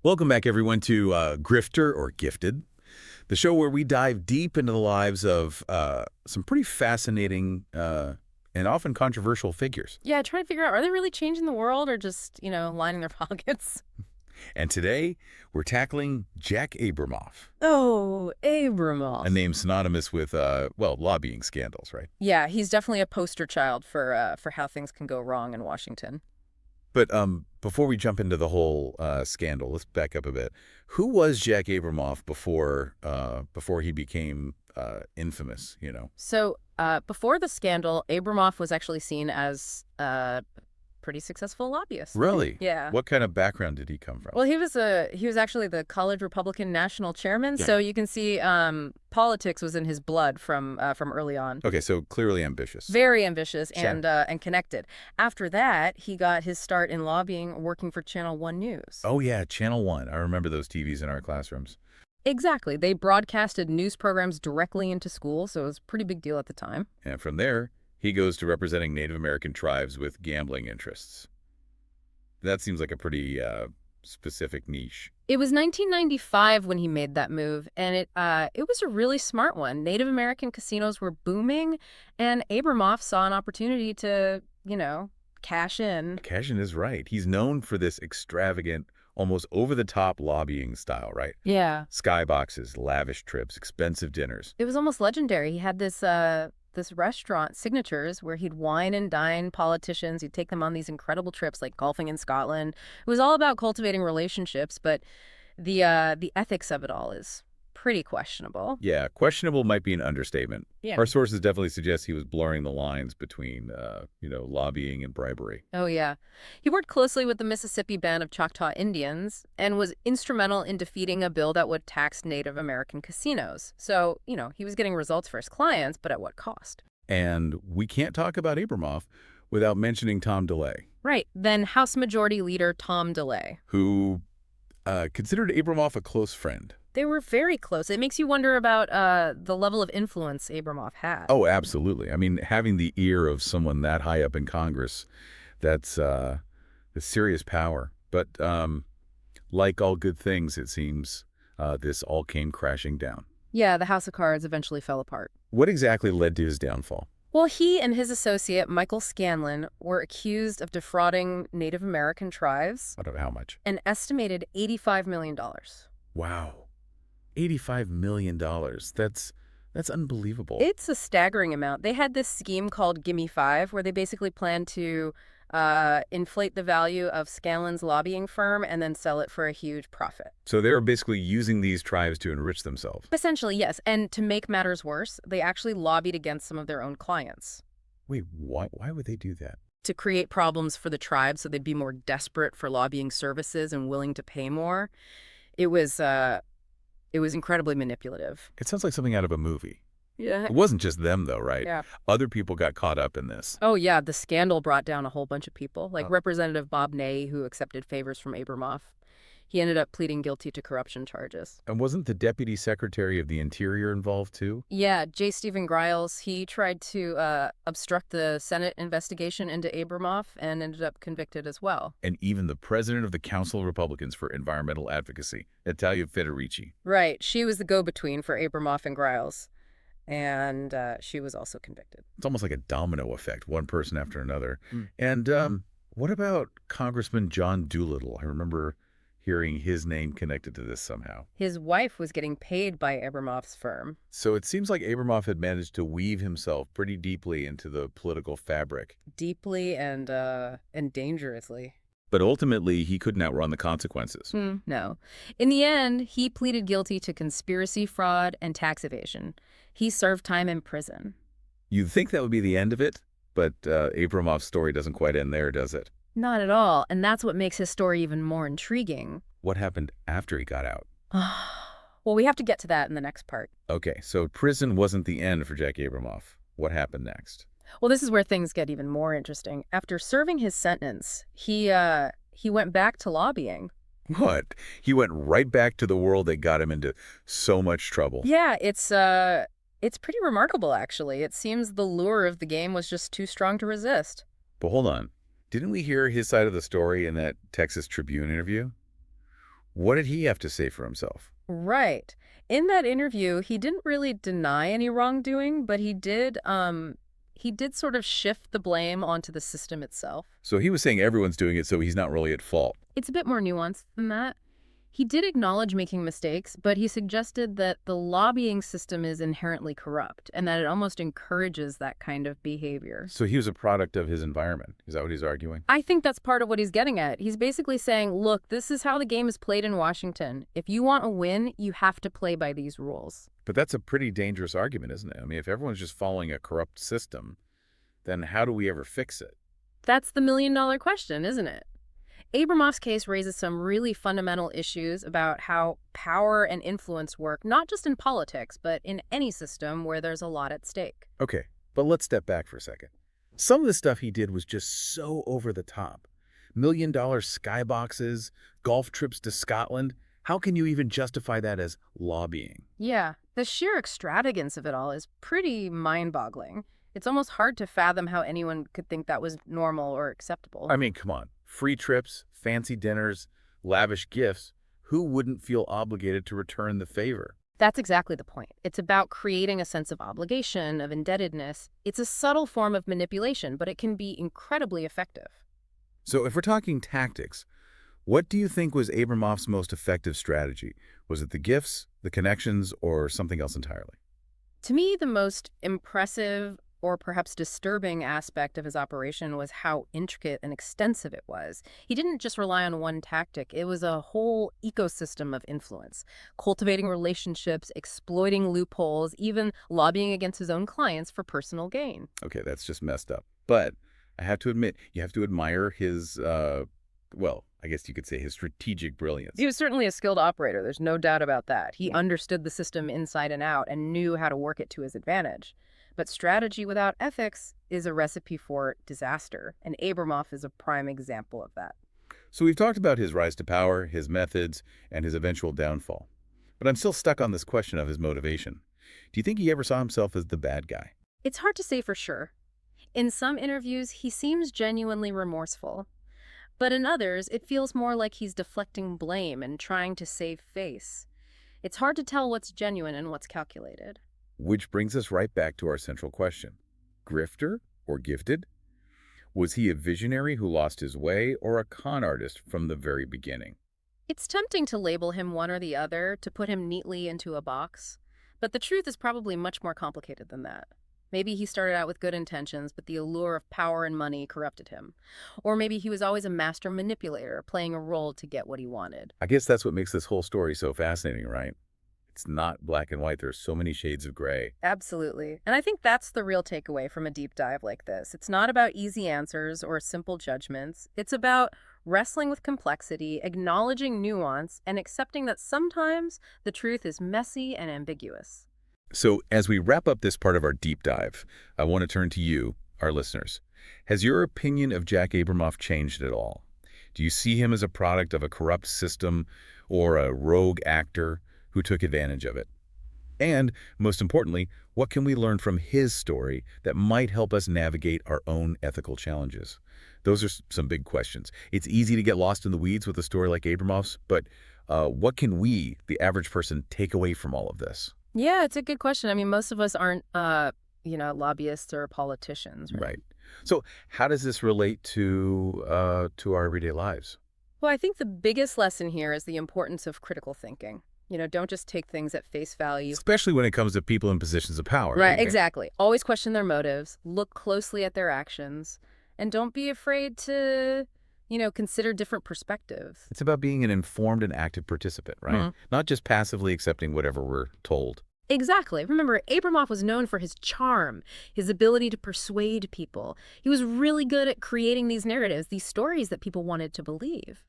Welcome back, everyone, to Grifter or Gifted, the show where we dive deep into the lives of some pretty fascinating and often controversial figures. Yeah, trying to figure out, are they really changing the world or just, lining their pockets? And today, we're tackling Jack Abramoff, Oh, a Abramoff. name synonymous with, well, lobbying scandals, right? Yeah, he's definitely a poster child for how things can go wrong in Washington. But before we jump into the whole scandal, let's back up a bit. Who was Jack Abramoff before he became infamous, you know? So, before the scandal, Abramoff was actually seen as a pretty successful lobbyist. Really? Yeah. What kind of background did he come from? Well, he was actually the college Republican national chairman, Yeah. so you can see politics was in his blood from early on. Okay, so clearly ambitious. Very ambitious Sure. and connected. After that, he got his start in lobbying, working for Channel One News. Oh, yeah, Channel One. I remember those TVs in our classrooms. Exactly. They broadcasted news programs directly into schools, so it was a pretty big deal at the time. And from there, he goes to representing Native American tribes with gambling interests. That seems like a pretty specific niche. It was 1995 when he made that move, and it was a really smart one. Native American casinos were booming, and Abramoff saw an opportunity to, cash in. Cashin is right. He's known for this extravagant, almost over-the-top lobbying style, right? Yeah. Skyboxes, lavish trips, expensive dinners. It was almost legendary. He had this restaurant, Signatures, where he'd wine and dine politicians. He'd take them on these incredible trips, like golfing in Scotland. It was all about cultivating relationships, but the ethics of it all is pretty questionable. Yeah, questionable might be an understatement. Yeah. Our sources definitely suggest he was blurring the lines between, lobbying and bribery. Oh, yeah. He worked closely with the Mississippi Band of Choctaw Indians and was instrumental in defeating a bill that would tax Native American casinos. So, he was getting results for his clients, but at what cost? And we can't talk about Abramoff without mentioning Tom DeLay, Right. Then House Majority Leader Tom DeLay. who considered Abramoff a close friend. They were very close. It makes you wonder about the level of influence Abramoff had. Oh, absolutely. I mean, having the ear of someone that high up in Congress, that's serious power. But like all good things, it seems, this all came crashing down. Yeah, the House of Cards eventually fell apart. What exactly led to his downfall? Well, he and his associate, Michael Scanlon, were accused of defrauding Native American tribes I don't know how much. an estimated $85 million. Wow. $85 million. That's unbelievable. It's a staggering amount. They had this scheme called Gimme Five, where they basically planned to inflate the value of Scanlon's lobbying firm and then sell it for a huge profit. So they were basically using these tribes to enrich themselves. Essentially, yes. And to make matters worse, they actually lobbied against some of their own clients Wait, why would they do that? to create problems for the tribe so they'd be more desperate for lobbying services and willing to pay more. It was incredibly manipulative. It sounds like something out of a movie. Yeah. It wasn't just them, though, right? Yeah. Other people got caught up in this. Oh, yeah. The scandal brought down a whole bunch of people, like Oh. Representative Bob Ney, who accepted favors from Abramoff. He ended up pleading guilty to corruption charges. And wasn't the Deputy Secretary of the Interior involved, too? Yeah, J. Stephen Griles, he tried to obstruct the Senate investigation into Abramoff and ended up convicted as well. And even the president of the Council of Republicans for Environmental Advocacy, Natalia Federici. Right. She was the go-between for Abramoff and Griles, and she was also convicted. It's almost like a domino effect, one person after another. And what about Congressman John Doolittle? I remember hearing his name connected to this somehow. His wife was getting paid by Abramoff's firm. So it seems like Abramoff had managed to weave himself pretty deeply into the political fabric. Deeply and dangerously. But ultimately, he couldn't outrun the consequences. No. In the end, he pleaded guilty to conspiracy, fraud, and tax evasion. He served time in prison. You'd think that would be the end of it, but Abramoff's story doesn't quite end there, does it? Not at all, and that's what makes his story even more intriguing. What happened after he got out? Well, we have to get to that in the next part. Okay, so prison wasn't the end for Jack Abramoff. What happened next? Well, this is where things get even more interesting. After serving his sentence, he went back to lobbying. What? He went right back to the world that got him into so much trouble. Yeah, it's pretty remarkable, actually. It seems the lure of the game was just too strong to resist. But hold on. Didn't we hear his side of the story in that Texas Tribune interview? What did he have to say for himself? Right. In that interview, he didn't really deny any wrongdoing, but he did sort of shift the blame onto the system itself. So he was saying everyone's doing it, so he's not really at fault. It's a bit more nuanced than that. He did acknowledge making mistakes, but he suggested that the lobbying system is inherently corrupt and that it almost encourages that kind of behavior. So he was a product of his environment. Is that what he's arguing? I think that's part of what he's getting at. He's basically saying, look, this is how the game is played in Washington. If you want a win, you have to play by these rules. But that's a pretty dangerous argument, isn't it? I mean, if everyone's just following a corrupt system, then how do we ever fix it? That's the million-dollar question, isn't it? Abramoff's case raises some really fundamental issues about how power and influence work, not just in politics, but in any system where there's a lot at stake. Okay, but let's step back for a second. Some of the stuff he did was just so over the top. $1 million skyboxes, golf trips to Scotland. How can you even justify that as lobbying? Yeah, the sheer extravagance of it all is pretty mind-boggling. It's almost hard to fathom how anyone could think that was normal or acceptable. I mean, come on. Free trips, fancy dinners, lavish gifts. Who wouldn't feel obligated to return the favor? That's exactly the point. It's about creating a sense of obligation, of indebtedness. It's a subtle form of manipulation, but it can be incredibly effective. So if we're talking tactics, what do you think was Abramoff's most effective strategy? Was it the gifts, the connections, or something else entirely? To me, the most impressive or perhaps disturbing aspect of his operation was how intricate and extensive it was. He didn't just rely on one tactic. It was a whole ecosystem of influence, cultivating relationships, exploiting loopholes, even lobbying against his own clients for personal gain. Okay, that's just messed up. But I have to admit, you have to admire his, well, I guess you could say his strategic brilliance. He was certainly a skilled operator. There's no doubt about that. He understood the system inside and out and knew how to work it to his advantage. But strategy without ethics is a recipe for disaster, and Abramoff is a prime example of that. So we've talked about his rise to power, his methods, and his eventual downfall. But I'm still stuck on this question of his motivation. Do you think he ever saw himself as the bad guy? It's hard to say for sure. In some interviews, he seems genuinely remorseful. But in others, it feels more like he's deflecting blame and trying to save face. It's hard to tell what's genuine and what's calculated. Which brings us right back to our central question. Grifter or gifted? Was he a visionary who lost his way or a con artist from the very beginning? It's tempting to label him one or the other, to put him neatly into a box. But the truth is probably much more complicated than that. Maybe he started out with good intentions, but the allure of power and money corrupted him. Or maybe he was always a master manipulator, playing a role to get what he wanted. I guess that's what makes this whole story so fascinating, right? It's not black and white. There's so many shades of gray. Absolutely. And I think that's the real takeaway from a deep dive like this. It's not about easy answers or simple judgments. It's about wrestling with complexity, acknowledging nuance, and accepting that sometimes the truth is messy and ambiguous. So as we wrap up this part of our deep dive, I want to turn to you, our listeners. Has your opinion of Jack Abramoff changed at all? Do you see him as a product of a corrupt system or a rogue actor who took advantage of it? And, most importantly, what can we learn from his story that might help us navigate our own ethical challenges? Those are some big questions. It's easy to get lost in the weeds with a story like Abramoff's, but what can we, the average person, take away from all of this? Yeah, it's a good question. I mean, most of us aren't, lobbyists or politicians, right? Right. So how does this relate to our everyday lives? Well, I think the biggest lesson here is the importance of critical thinking. Don't just take things at face value. Especially when it comes to people in positions of power. Right, exactly. Always question their motives, look closely at their actions, and don't be afraid to, consider different perspectives. It's about being an informed and active participant, right? Not just passively accepting whatever we're told. Exactly. Remember, Abramoff was known for his charm, his ability to persuade people. He was really good at creating these narratives, these stories that people wanted to believe.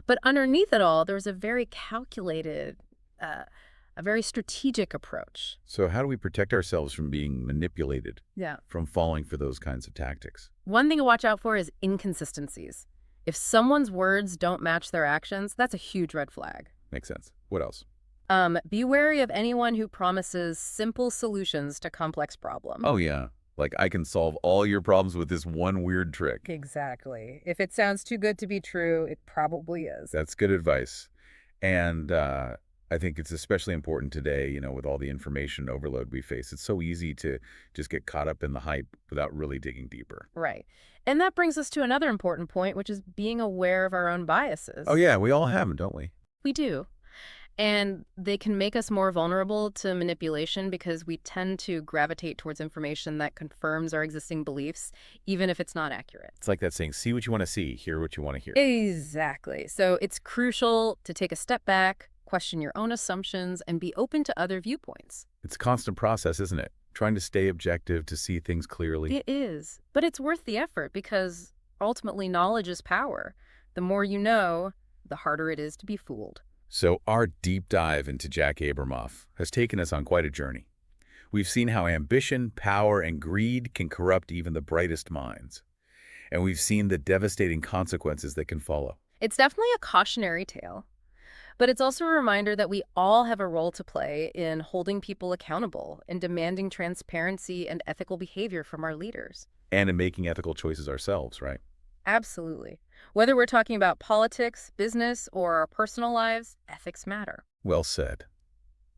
But underneath it all, there was a very calculated, a very strategic approach. So how do we protect ourselves from being manipulated, Yeah. from falling for those kinds of tactics? One thing to watch out for is inconsistencies. If someone's words don't match their actions, that's a huge red flag. Makes sense. What else? Be wary of anyone who promises simple solutions to complex problems. Oh, yeah. Like, I can solve all your problems with this one weird trick. Exactly. If it sounds too good to be true, it probably is. That's good advice. And I think it's especially important today, with all the information overload we face. It's so easy to just get caught up in the hype without really digging deeper. Right. And that brings us to another important point, which is being aware of our own Oh, biases. yeah, we all have them, don't we? We do. And they can make us more vulnerable to manipulation because we tend to gravitate towards information that confirms our existing beliefs, even if it's not accurate. It's like that saying, see what you want to see, hear what you want to hear. Exactly. So it's crucial to take a step back, question your own assumptions, and be open to other viewpoints. It's a constant process, isn't it? Trying to stay objective, to see things clearly. It is. But it's worth the effort because ultimately knowledge is power. The more you know, the harder it is to be fooled. So our deep dive into Jack Abramoff has taken us on quite a journey. We've seen how ambition, power, and greed can corrupt even the brightest minds. And we've seen the devastating consequences that can follow. It's definitely a cautionary tale, but it's also a reminder that we all have a role to play in holding people accountable and demanding transparency and ethical behavior from our leaders. And in making ethical choices ourselves, right? Absolutely. Whether we're talking about politics, business, or our personal lives, ethics matter. Well said.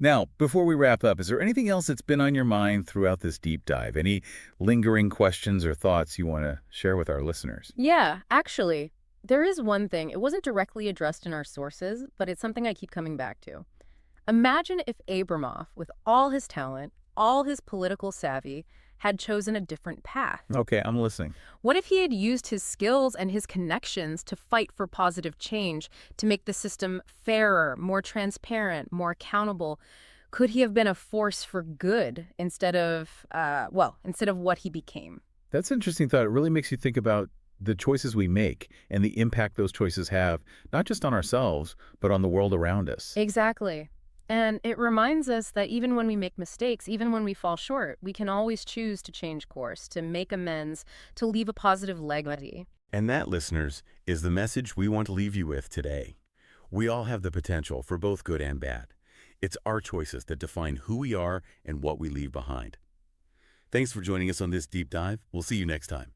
Now, before we wrap up, is there anything else that's been on your mind throughout this deep dive? Any lingering questions or thoughts you want to share with our listeners? Yeah, actually, there is one thing. It wasn't directly addressed in our sources, but it's something I keep coming back to. Imagine if Abramoff, with all his talent, all his political savvy, had chosen a different path. Okay, I'm listening. What if he had used his skills and his connections to fight for positive change, to make the system fairer, more transparent, more accountable? Could he have been a force for good instead of, instead of what he became? That's an interesting thought. It really makes you think about the choices we make and the impact those choices have, not just on ourselves, but on the world around us. Exactly. And it reminds us that even when we make mistakes, even when we fall short, we can always choose to change course, to make amends, to leave a positive legacy. And that, listeners, is the message we want to leave you with today. We all have the potential for both good and bad. It's our choices that define who we are and what we leave behind. Thanks for joining us on this deep dive. We'll see you next time.